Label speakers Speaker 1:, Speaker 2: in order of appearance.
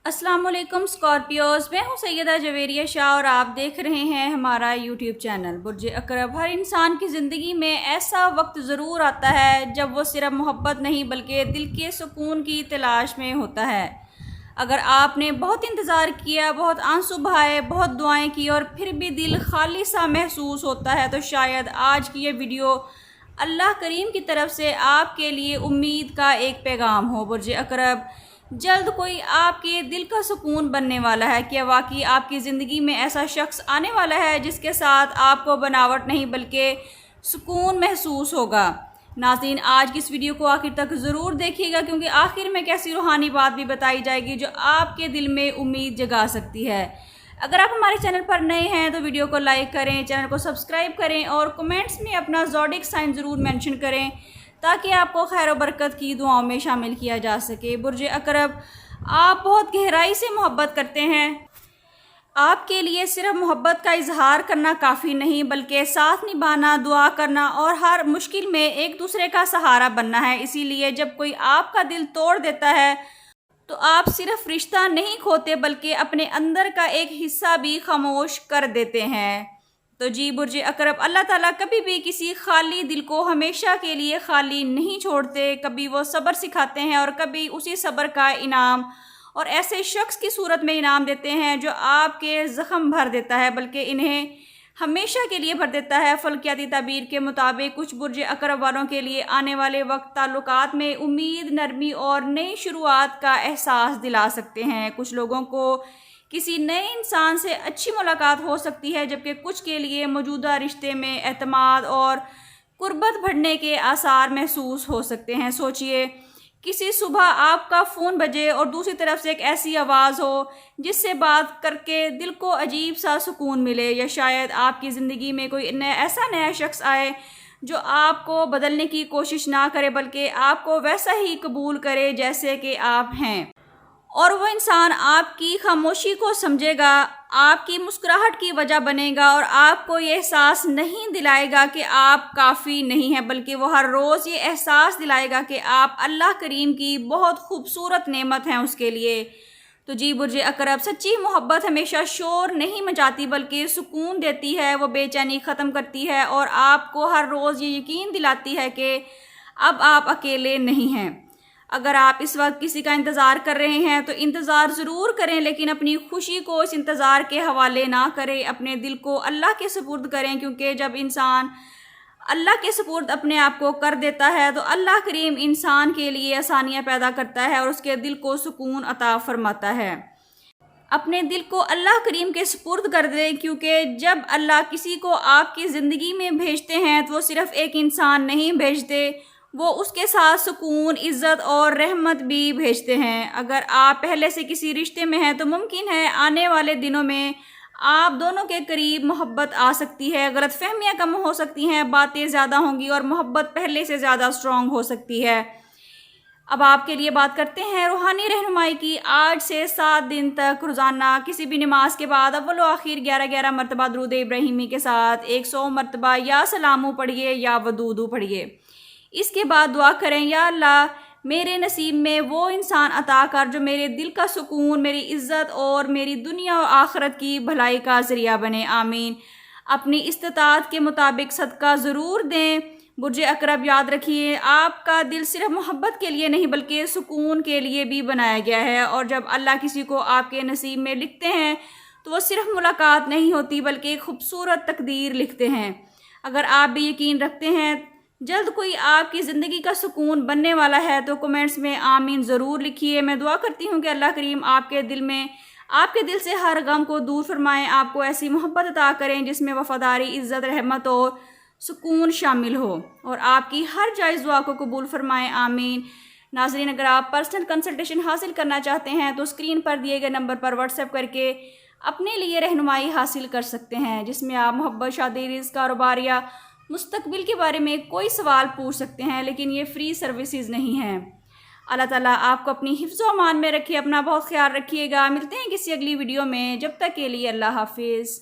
Speaker 1: السلام علیکم اسکارپیوز، میں ہوں سیدہ جویریہ شاہ اور آپ دیکھ رہے ہیں ہمارا یوٹیوب چینل برج اقرب۔ ہر انسان کی زندگی میں ایسا وقت ضرور آتا ہے جب وہ صرف محبت نہیں بلکہ دل کے سکون کی تلاش میں ہوتا ہے۔ اگر آپ نے بہت انتظار کیا، بہت آنسو بہائے، بہت دعائیں کی اور پھر بھی دل خالی سا محسوس ہوتا ہے تو شاید آج کی یہ ویڈیو اللہ کریم کی طرف سے آپ کے لیے امید کا ایک پیغام ہو۔ برج اقرب، جلد کوئی آپ کے دل کا سکون بننے والا ہے۔ کیا واقعی آپ کی زندگی میں ایسا شخص آنے والا ہے جس کے ساتھ آپ کو بناوٹ نہیں بلکہ سکون محسوس ہوگا؟ ناظرین، آج کی اس ویڈیو کو آخر تک ضرور دیکھیے گا کیونکہ آخر میں ایسی روحانی بات بھی بتائی جائے گی جو آپ کے دل میں امید جگا سکتی ہے۔ اگر آپ ہمارے چینل پر نئے ہیں تو ویڈیو کو لائک کریں، چینل کو سبسکرائب کریں اور کمنٹس میں اپنا زوڈک سائن ضرور مینشن کریں تاکہ آپ کو خیر و برکت کی دعاؤں میں شامل کیا جا سکے۔ برج اقرب، آپ بہت گہرائی سے محبت کرتے ہیں۔ آپ کے لیے صرف محبت کا اظہار کرنا کافی نہیں بلکہ ساتھ نبھانا، دعا کرنا اور ہر مشکل میں ایک دوسرے کا سہارا بننا ہے۔ اسی لیے جب کوئی آپ کا دل توڑ دیتا ہے تو آپ صرف رشتہ نہیں کھوتے بلکہ اپنے اندر کا ایک حصہ بھی خاموش کر دیتے ہیں۔ تو جی برج اقرب، اللہ تعالیٰ کبھی بھی کسی خالی دل کو ہمیشہ کے لیے خالی نہیں چھوڑتے۔ کبھی وہ صبر سکھاتے ہیں اور کبھی اسی صبر کا انعام اور ایسے شخص کی صورت میں انعام دیتے ہیں جو آپ کے زخم بھر دیتا ہے بلکہ انہیں ہمیشہ کے لیے بھر دیتا ہے۔ فلکیاتی تعبیر کے مطابق کچھ برج اقرب والوں کے لیے آنے والے وقت تعلقات میں امید، نرمی اور نئی شروعات کا احساس دلا سکتے ہیں۔ کچھ لوگوں کو کسی نئے انسان سے اچھی ملاقات ہو سکتی ہے جبکہ کچھ کے لیے موجودہ رشتے میں اعتماد اور قربت بڑھنے کے آثار محسوس ہو سکتے ہیں۔ سوچئے، کسی صبح آپ کا فون بجے اور دوسری طرف سے ایک ایسی آواز ہو جس سے بات کر کے دل کو عجیب سا سکون ملے، یا شاید آپ کی زندگی میں کوئی ایسا نیا شخص آئے جو آپ کو بدلنے کی کوشش نہ کرے بلکہ آپ کو ویسا ہی قبول کرے جیسے کہ آپ ہیں، اور وہ انسان آپ کی خاموشی کو سمجھے گا، آپ کی مسکراہٹ کی وجہ بنے گا اور آپ کو یہ احساس نہیں دلائے گا کہ آپ کافی نہیں ہیں بلکہ وہ ہر روز یہ احساس دلائے گا کہ آپ اللہ کریم کی بہت خوبصورت نعمت ہیں اس کے لیے۔ تو جی برج اقرب، سچی محبت ہمیشہ شور نہیں مچاتی بلکہ سکون دیتی ہے، وہ بے چینی ختم کرتی ہے اور آپ کو ہر روز یہ یقین دلاتی ہے کہ اب آپ اکیلے نہیں ہیں۔ اگر آپ اس وقت کسی کا انتظار کر رہے ہیں تو انتظار ضرور کریں لیکن اپنی خوشی کو اس انتظار کے حوالے نہ کریں، اپنے دل کو اللہ کے سپرد کریں، کیونکہ جب انسان اللہ کے سپرد اپنے آپ کو کر دیتا ہے تو اللہ کریم انسان کے لیے آسانیاں پیدا کرتا ہے اور اس کے دل کو سکون عطا فرماتا ہے۔ اپنے دل کو اللہ کریم کے سپرد کر دیں، کیونکہ جب اللہ کسی کو آپ کی زندگی میں بھیجتے ہیں تو وہ صرف ایک انسان نہیں بھیجتے، وہ اس کے ساتھ سکون، عزت اور رحمت بھی بھیجتے ہیں۔ اگر آپ پہلے سے کسی رشتے میں ہیں تو ممکن ہے آنے والے دنوں میں آپ دونوں کے قریب محبت آ سکتی ہے، غلط فہمیاں کم ہو سکتی ہیں، باتیں زیادہ ہوں گی اور محبت پہلے سے زیادہ اسٹرانگ ہو سکتی ہے۔ اب آپ کے لیے بات کرتے ہیں روحانی رہنمائی کی۔ آج سے 7 دن تک روزانہ کسی بھی نماز کے بعد اول و آخر 11 مرتبہ درود ابراہیمی کے ساتھ 100 مرتبہ یا سلامو پڑھیے یا ودودو پڑھیے۔ اس کے بعد دعا کریں، یا اللہ میرے نصیب میں وہ انسان عطا کر جو میرے دل کا سکون، میری عزت اور میری دنیا و آخرت کی بھلائی کا ذریعہ بنے، آمین۔ اپنی استطاعت کے مطابق صدقہ ضرور دیں۔ برج اقرب، یاد رکھیے آپ کا دل صرف محبت کے لیے نہیں بلکہ سکون کے لیے بھی بنایا گیا ہے، اور جب اللہ کسی کو آپ کے نصیب میں لکھتے ہیں تو وہ صرف ملاقات نہیں ہوتی بلکہ ایک خوبصورت تقدیر لکھتے ہیں۔ اگر آپ بھی یقین رکھتے ہیں جلد کوئی آپ کی زندگی کا سکون بننے والا ہے تو کمنٹس میں آمین ضرور لکھیے۔ میں دعا کرتی ہوں کہ اللہ کریم آپ کے دل سے ہر غم کو دور فرمائیں، آپ کو ایسی محبت عطا کریں جس میں وفاداری، عزت، رحمت اور سکون شامل ہو، اور آپ کی ہر جائز دعا کو قبول فرمائیں، آمین۔ ناظرین، اگر آپ پرسنل کنسلٹیشن حاصل کرنا چاہتے ہیں تو اسکرین پر دیے گئے نمبر پر واٹس ایپ کر کے اپنے لیے رہنمائی حاصل کر سکتے ہیں، جس میں آپ محبت، شادی، رزق، کاروبار یا مستقبل کے بارے میں کوئی سوال پوچھ سکتے ہیں، لیکن یہ فری سروسز نہیں ہیں۔ اللہ تعالیٰ آپ کو اپنی حفظ و امان میں رکھے، اپنا بہت خیال رکھیے گا۔ ملتے ہیں کسی اگلی ویڈیو میں، جب تک کے لیے اللہ حافظ۔